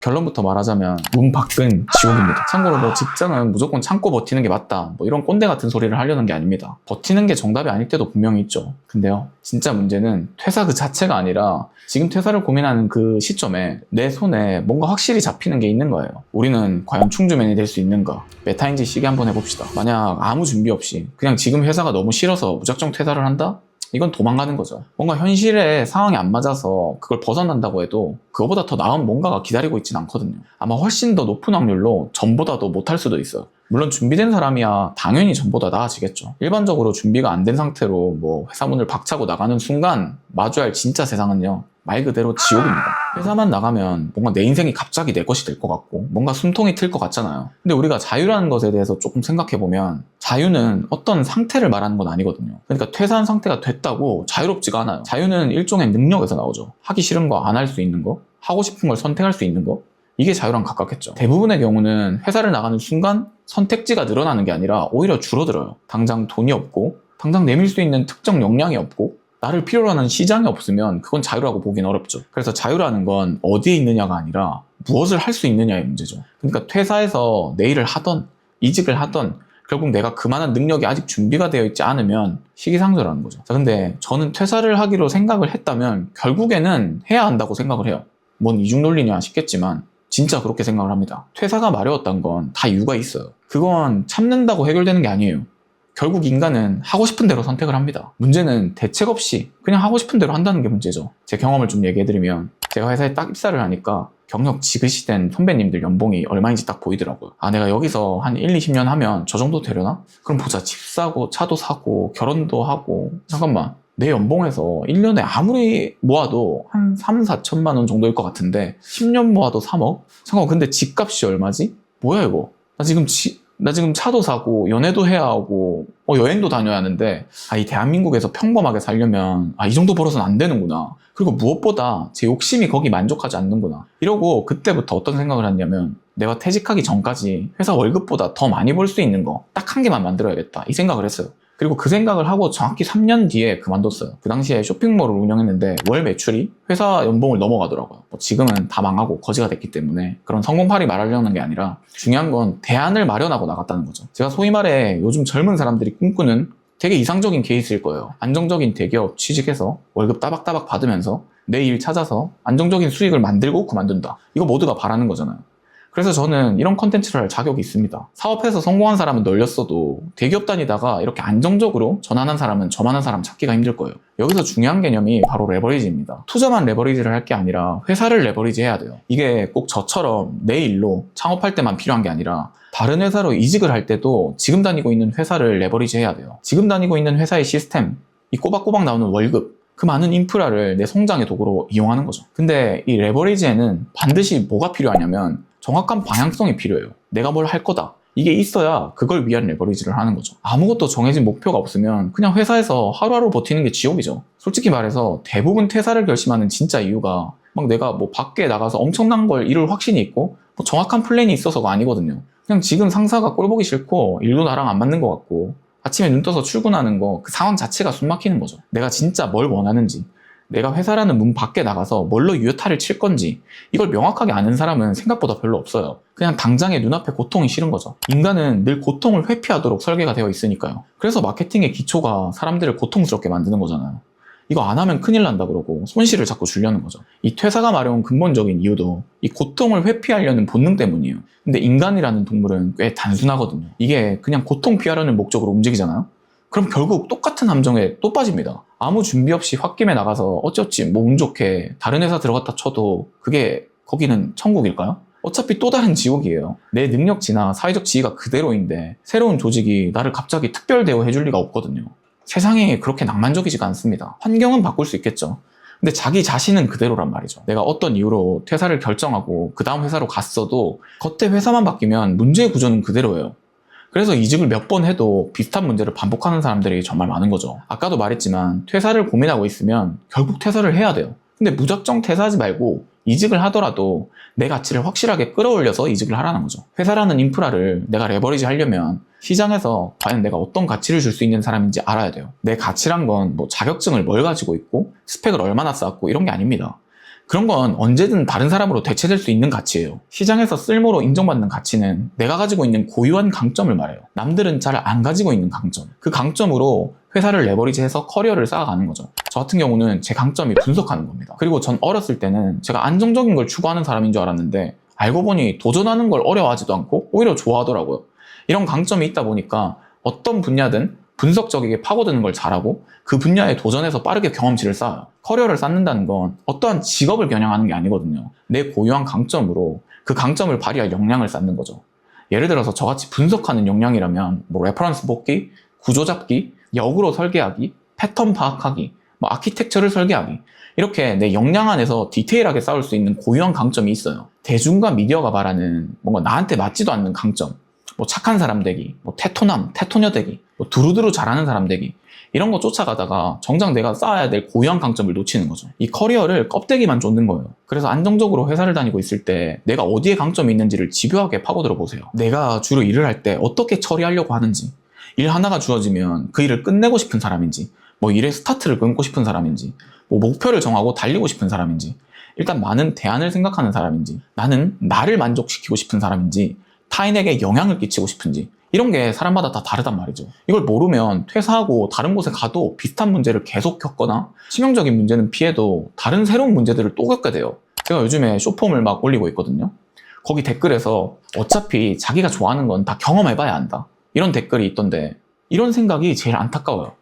결론부터 말하자면 문 밖은 지옥입니다. 참고로 뭐 직장은 무조건 참고 버티는 게 맞다, 뭐 이런 꼰대 같은 소리를 하려는 게 아닙니다. 버티는 게 정답이 아닐 때도 분명히 있죠. 근데요, 진짜 문제는 퇴사 그 자체가 아니라 지금 퇴사를 고민하는 그 시점에 내 손에 뭔가 확실히 잡히는 게 있는 거예요. 우리는 과연 충주맨이 될 수 있는가? 메타인지 시계 한번 해봅시다. 만약 아무 준비 없이 그냥 지금 회사가 너무 싫어서 무작정 퇴사를 한다? 이건 도망가는 거죠. 뭔가 현실의 상황이 안 맞아서 그걸 벗어난다고 해도 그거보다 더 나은 뭔가가 기다리고 있진 않거든요. 아마 훨씬 더 높은 확률로 전보다도 못할 수도 있어요. 물론 준비된 사람이야 당연히 전보다 나아지겠죠. 일반적으로 준비가 안 된 상태로 뭐 회사 문을 박차고 나가는 순간 마주할 진짜 세상은요, 말 그대로 지옥입니다. 회사만 나가면 뭔가 내 인생이 갑자기 내 것이 될 것 같고 뭔가 숨통이 트일 것 같잖아요. 근데 우리가 자유라는 것에 대해서 조금 생각해보면 자유는 어떤 상태를 말하는 건 아니거든요. 그러니까 퇴사한 상태가 됐다고 자유롭지가 않아요. 자유는 일종의 능력에서 나오죠. 하기 싫은 거 안 할 수 있는 거, 하고 싶은 걸 선택할 수 있는 거, 이게 자유랑 가깝겠죠. 대부분의 경우는 회사를 나가는 순간 선택지가 늘어나는 게 아니라 오히려 줄어들어요. 당장 돈이 없고 당장 내밀 수 있는 특정 역량이 없고 나를 필요로 하는 시장이 없으면 그건 자유라고 보긴 어렵죠. 그래서 자유라는 건 어디에 있느냐가 아니라 무엇을 할 수 있느냐의 문제죠. 그러니까 퇴사해서 내 일을 하던 이직을 하던 결국 내가 그만한 능력이 아직 준비가 되어 있지 않으면 시기상조라는 거죠. 자, 근데 저는 퇴사를 하기로 생각을 했다면 결국에는 해야 한다고 생각을 해요. 뭔 이중 논리냐 싶겠지만 진짜 그렇게 생각을 합니다. 퇴사가 마려웠던 건 다 이유가 있어요. 그건 참는다고 해결되는 게 아니에요. 결국 인간은 하고 싶은 대로 선택을 합니다. 문제는 대책 없이 그냥 하고 싶은 대로 한다는 게 문제죠. 제 경험을 좀 얘기해드리면 제가 회사에 딱 입사를 하니까 경력 지긋이 된 선배님들 연봉이 얼마인지 딱 보이더라고요. 아, 내가 여기서 한 1, 20년 하면 저 정도 되려나? 그럼 보자. 집 사고 차도 사고 결혼도 하고. 잠깐만, 내 연봉에서 1년에 아무리 모아도 한 3, 4천만 원 정도일 것 같은데 10년 모아도 3억? 잠깐만, 근데 집값이 얼마지? 뭐야 이거? 나 지금 차도 사고 연애도 해야 하고 여행도 다녀야 하는데 이 대한민국에서 평범하게 살려면 이 정도 벌어서는 안 되는구나. 그리고 무엇보다 제 욕심이 거기 만족하지 않는구나. 이러고 그때부터 어떤 생각을 했냐면 내가 퇴직하기 전까지 회사 월급보다 더 많이 벌 수 있는 거 딱 한 개만 만들어야겠다, 이 생각을 했어요. 그리고 그 생각을 하고 정확히 3년 뒤에 그만뒀어요. 그 당시에 쇼핑몰을 운영했는데 월 매출이 회사 연봉을 넘어가더라고요. 지금은 다 망하고 거지가 됐기 때문에 그런 성공팔이 말하려는 게 아니라 중요한 건 대안을 마련하고 나갔다는 거죠. 제가 소위 말해 요즘 젊은 사람들이 꿈꾸는 되게 이상적인 케이스일 거예요. 안정적인 대기업 취직해서 월급 따박따박 받으면서 내 일 찾아서 안정적인 수익을 만들고 그만둔다. 이거 모두가 바라는 거잖아요. 그래서 저는 이런 컨텐츠를 할 자격이 있습니다. 사업해서 성공한 사람은 널렸어도 대기업 다니다가 이렇게 안정적으로 전환한 사람은 저만한 사람 찾기가 힘들 거예요. 여기서 중요한 개념이 바로 레버리지입니다. 투자만 레버리지를 할 게 아니라 회사를 레버리지 해야 돼요. 이게 꼭 저처럼 내 일로 창업할 때만 필요한 게 아니라 다른 회사로 이직을 할 때도 지금 다니고 있는 회사를 레버리지 해야 돼요. 지금 다니고 있는 회사의 시스템, 이 꼬박꼬박 나오는 월급, 그 많은 인프라를 내 성장의 도구로 이용하는 거죠. 근데 이 레버리지에는 반드시 뭐가 필요하냐면 정확한 방향성이 필요해요. 내가 뭘 할 거다, 이게 있어야 그걸 위한 레버리지를 하는 거죠. 아무것도 정해진 목표가 없으면 그냥 회사에서 하루하루 버티는 게 지옥이죠. 솔직히 말해서 대부분 퇴사를 결심하는 진짜 이유가 막 내가 뭐 밖에 나가서 엄청난 걸 이룰 확신이 있고 뭐 정확한 플랜이 있어서가 아니거든요. 그냥 지금 상사가 꼴 보기 싫고 일도 나랑 안 맞는 것 같고 아침에 눈 떠서 출근하는 거, 그 상황 자체가 숨 막히는 거죠. 내가 진짜 뭘 원하는지, 내가 회사라는 문 밖에 나가서 뭘로 유효타를 칠 건지 이걸 명확하게 아는 사람은 생각보다 별로 없어요. 그냥 당장의 눈앞에 고통이 싫은 거죠. 인간은 늘 고통을 회피하도록 설계가 되어 있으니까요. 그래서 마케팅의 기초가 사람들을 고통스럽게 만드는 거잖아요. 이거 안 하면 큰일 난다 그러고 손실을 자꾸 주려는 거죠. 이 퇴사가 마려운 근본적인 이유도 이 고통을 회피하려는 본능 때문이에요. 근데 인간이라는 동물은 꽤 단순하거든요. 이게 그냥 고통 피하려는 목적으로 움직이잖아요. 그럼 결국 똑같은 함정에 또 빠집니다. 아무 준비 없이 홧김에 나가서 어찌어찌 뭐 운 좋게 다른 회사 들어갔다 쳐도 그게 거기는 천국일까요? 어차피 또 다른 지옥이에요. 내 능력치나 사회적 지위가 그대로인데 새로운 조직이 나를 갑자기 특별 대우해줄 리가 없거든요. 세상이 그렇게 낭만적이지가 않습니다. 환경은 바꿀 수 있겠죠. 근데 자기 자신은 그대로란 말이죠. 내가 어떤 이유로 퇴사를 결정하고 그 다음 회사로 갔어도 겉에 회사만 바뀌면 문제의 구조는 그대로예요. 그래서 이직을 몇 번 해도 비슷한 문제를 반복하는 사람들이 정말 많은 거죠. 아까도 말했지만 퇴사를 고민하고 있으면 결국 퇴사를 해야 돼요. 근데 무작정 퇴사하지 말고 이직을 하더라도 내 가치를 확실하게 끌어올려서 이직을 하라는 거죠. 회사라는 인프라를 내가 레버리지 하려면 시장에서 과연 내가 어떤 가치를 줄 수 있는 사람인지 알아야 돼요. 내 가치란 건 뭐 자격증을 뭘 가지고 있고 스펙을 얼마나 쌓았고 이런 게 아닙니다. 그런 건 언제든 다른 사람으로 대체될 수 있는 가치예요. 시장에서 쓸모로 인정받는 가치는 내가 가지고 있는 고유한 강점을 말해요. 남들은 잘 안 가지고 있는 강점. 그 강점으로 회사를 레버리지해서 커리어를 쌓아가는 거죠. 저 같은 경우는 제 강점이 분석하는 겁니다. 그리고 전 어렸을 때는 제가 안정적인 걸 추구하는 사람인 줄 알았는데 알고 보니 도전하는 걸 어려워하지도 않고 오히려 좋아하더라고요. 이런 강점이 있다 보니까 어떤 분야든 분석적이게 파고드는 걸 잘하고 그 분야에 도전해서 빠르게 경험치를 쌓아요. 커리어를 쌓는다는 건 어떠한 직업을 겨냥하는 게 아니거든요. 내 고유한 강점으로 그 강점을 발휘할 역량을 쌓는 거죠. 예를 들어서 저같이 분석하는 역량이라면 뭐 레퍼런스 뽑기, 구조 잡기, 역으로 설계하기, 패턴 파악하기, 뭐 아키텍처를 설계하기, 이렇게 내 역량 안에서 디테일하게 쌓을 수 있는 고유한 강점이 있어요. 대중과 미디어가 말하는 뭔가 나한테 맞지도 않는 강점, 뭐 착한 사람 되기, 뭐 테토남, 테토녀 되기, 뭐 두루두루 잘하는 사람 되기, 이런 거 쫓아가다가 정작 내가 쌓아야 될 고유한 강점을 놓치는 거죠. 이 커리어를 껍데기만 쫓는 거예요. 그래서 안정적으로 회사를 다니고 있을 때 내가 어디에 강점이 있는지를 집요하게 파고들어 보세요. 내가 주로 일을 할 때 어떻게 처리하려고 하는지, 일 하나가 주어지면 그 일을 끝내고 싶은 사람인지, 뭐 일의 스타트를 끊고 싶은 사람인지, 뭐 목표를 정하고 달리고 싶은 사람인지, 일단 많은 대안을 생각하는 사람인지, 나는 나를 만족시키고 싶은 사람인지, 타인에게 영향을 끼치고 싶은지, 이런 게 사람마다 다 다르단 말이죠. 이걸 모르면 퇴사하고 다른 곳에 가도 비슷한 문제를 계속 겪거나 치명적인 문제는 피해도 다른 새로운 문제들을 또 겪게 돼요. 제가 요즘에 쇼폼을 막 올리고 있거든요. 거기 댓글에서 어차피 자기가 좋아하는 건 다 경험해봐야 안다, 이런 댓글이 있던데 이런 생각이 제일 안타까워요.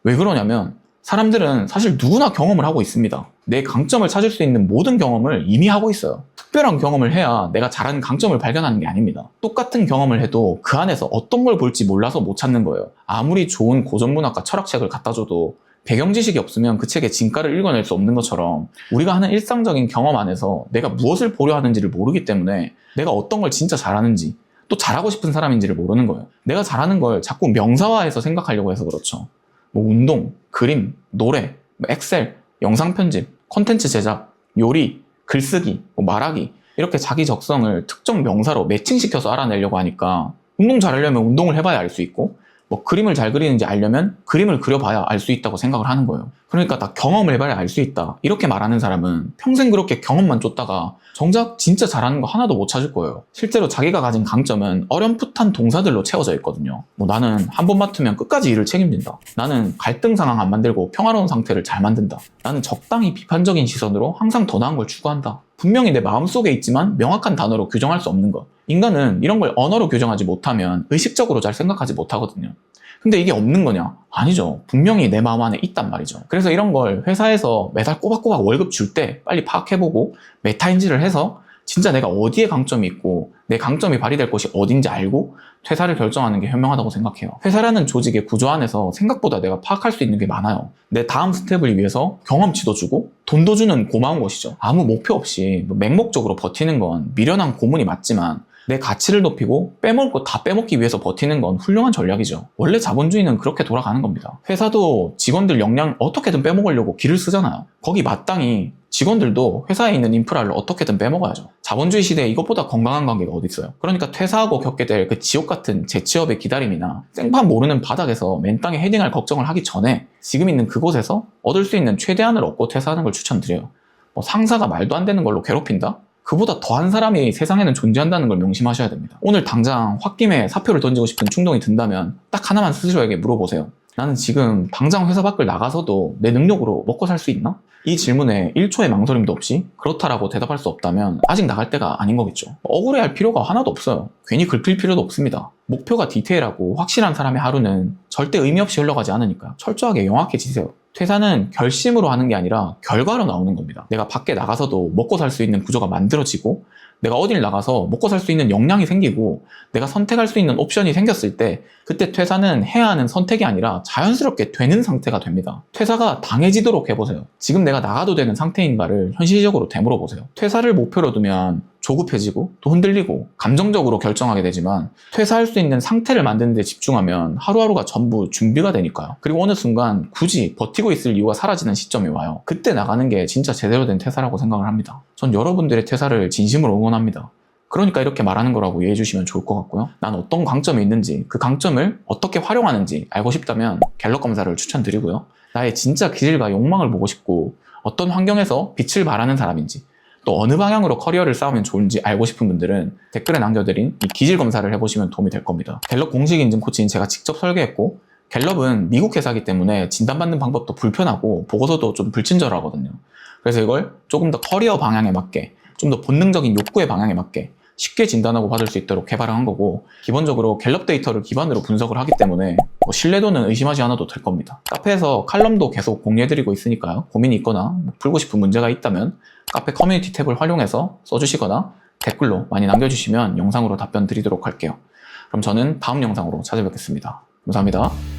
왜 그러냐면 사람들은 사실 누구나 경험을 하고 있습니다. 내 강점을 찾을 수 있는 모든 경험을 이미 하고 있어요. 특별한 경험을 해야 내가 잘하는 강점을 발견하는 게 아닙니다. 똑같은 경험을 해도 그 안에서 어떤 걸 볼지 몰라서 못 찾는 거예요. 아무리 좋은 고전문학과 철학책을 갖다 줘도 배경 지식이 없으면 그 책의 진가를 읽어낼 수 없는 것처럼 우리가 하는 일상적인 경험 안에서 내가 무엇을 보려 하는지를 모르기 때문에 내가 어떤 걸 진짜 잘하는지, 또 잘하고 싶은 사람인지를 모르는 거예요. 내가 잘하는 걸 자꾸 명사화해서 생각하려고 해서 그렇죠. 뭐 운동, 그림, 노래, 엑셀, 영상 편집, 콘텐츠 제작, 요리, 글쓰기, 뭐 말하기, 이렇게 자기 적성을 특정 명사로 매칭시켜서 알아내려고 하니까 운동 잘하려면 운동을 해봐야 알 수 있고, 뭐 그림을 잘 그리는지 알려면 그림을 그려봐야 알 수 있다고 생각을 하는 거예요. 그러니까 다 경험을 해봐야 알 수 있다, 이렇게 말하는 사람은 평생 그렇게 경험만 쫓다가 정작 진짜 잘하는 거 하나도 못 찾을 거예요. 실제로 자기가 가진 강점은 어렴풋한 동사들로 채워져 있거든요. 뭐 나는 한 번 맡으면 끝까지 일을 책임진다, 나는 갈등 상황 안 만들고 평화로운 상태를 잘 만든다, 나는 적당히 비판적인 시선으로 항상 더 나은 걸 추구한다. 분명히 내 마음속에 있지만 명확한 단어로 규정할 수 없는 것. 인간은 이런 걸 언어로 규정하지 못하면 의식적으로 잘 생각하지 못하거든요. 근데 이게 없는 거냐? 아니죠. 분명히 내 마음 안에 있단 말이죠. 그래서 이런 걸 회사에서 매달 꼬박꼬박 월급 줄 때 빨리 파악해보고 메타인지를 해서 진짜 내가 어디에 강점이 있고 내 강점이 발휘될 곳이 어딘지 알고 퇴사를 결정하는 게 현명하다고 생각해요. 회사라는 조직의 구조 안에서 생각보다 내가 파악할 수 있는 게 많아요. 내 다음 스텝을 위해서 경험치도 주고 돈도 주는 고마운 곳이죠. 아무 목표 없이 맹목적으로 버티는 건 미련한 고문이 맞지만 내 가치를 높이고 빼먹을 거 다 빼먹기 위해서 버티는 건 훌륭한 전략이죠. 원래 자본주의는 그렇게 돌아가는 겁니다. 회사도 직원들 역량 어떻게든 빼먹으려고 기를 쓰잖아요. 거기 마땅히 직원들도 회사에 있는 인프라를 어떻게든 빼먹어야죠. 자본주의 시대에 이것보다 건강한 관계가 어디 있어요. 그러니까 퇴사하고 겪게 될 그 지옥 같은 재취업의 기다림이나 생판 모르는 바닥에서 맨 땅에 헤딩할 걱정을 하기 전에 지금 있는 그곳에서 얻을 수 있는 최대한을 얻고 퇴사하는 걸 추천드려요. 뭐 상사가 말도 안 되는 걸로 괴롭힌다? 그보다 더한 사람이 세상에는 존재한다는 걸 명심하셔야 됩니다. 오늘 당장 홧김에 사표를 던지고 싶은 충동이 든다면 딱 하나만 스스로에게 물어보세요. 나는 지금 당장 회사 밖을 나가서도 내 능력으로 먹고 살 수 있나? 이 질문에 1초의 망설임도 없이 그렇다라고 대답할 수 없다면 아직 나갈 때가 아닌 거겠죠. 억울해할 필요가 하나도 없어요. 괜히 긁힐 필요도 없습니다. 목표가 디테일하고 확실한 사람의 하루는 절대 의미 없이 흘러가지 않으니까 철저하게 명확해지세요. 퇴사는 결심으로 하는 게 아니라 결과로 나오는 겁니다. 내가 밖에 나가서도 먹고 살 수 있는 구조가 만들어지고 내가 어딜 나가서 먹고 살 수 있는 역량이 생기고 내가 선택할 수 있는 옵션이 생겼을 때 그때 퇴사는 해야 하는 선택이 아니라 자연스럽게 되는 상태가 됩니다. 퇴사가 당해지도록 해보세요. 지금 내가 나가도 되는 상태인가를 현실적으로 되물어보세요. 퇴사를 목표로 두면 조급해지고 또 흔들리고 감정적으로 결정하게 되지만 퇴사할 수 있는 상태를 만드는 데 집중하면 하루하루가 전부 준비가 되니까요. 그리고 어느 순간 굳이 버티고 있을 이유가 사라지는 시점이 와요. 그때 나가는 게 진짜 제대로 된 퇴사라고 생각을 합니다. 전 여러분들의 퇴사를 진심으로 응원합니다. 그러니까 이렇게 말하는 거라고 이해해 주시면 좋을 것 같고요. 난 어떤 강점이 있는지 그 강점을 어떻게 활용하는지 알고 싶다면 갤럽 검사를 추천드리고요. 나의 진짜 기질과 욕망을 보고 싶고 어떤 환경에서 빛을 발하는 사람인지 또 어느 방향으로 커리어를 쌓으면 좋은지 알고 싶은 분들은 댓글에 남겨드린 이 기질 검사를 해보시면 도움이 될 겁니다. 갤럽 공식 인증 코치인 제가 직접 설계했고, 갤럽은 미국 회사이기 때문에 진단받는 방법도 불편하고 보고서도 좀 불친절하거든요. 그래서 이걸 조금 더 커리어 방향에 맞게, 좀 더 본능적인 욕구의 방향에 맞게 쉽게 진단하고 받을 수 있도록 개발을 한 거고, 기본적으로 갤럽 데이터를 기반으로 분석을 하기 때문에 신뢰도는 의심하지 않아도 될 겁니다. 카페에서 칼럼도 계속 공유해드리고 있으니까요. 고민이 있거나 풀고 싶은 문제가 있다면 카페 커뮤니티 탭을 활용해서 써주시거나 댓글로 많이 남겨주시면 영상으로 답변 드리도록 할게요. 그럼 저는 다음 영상으로 찾아뵙겠습니다. 감사합니다.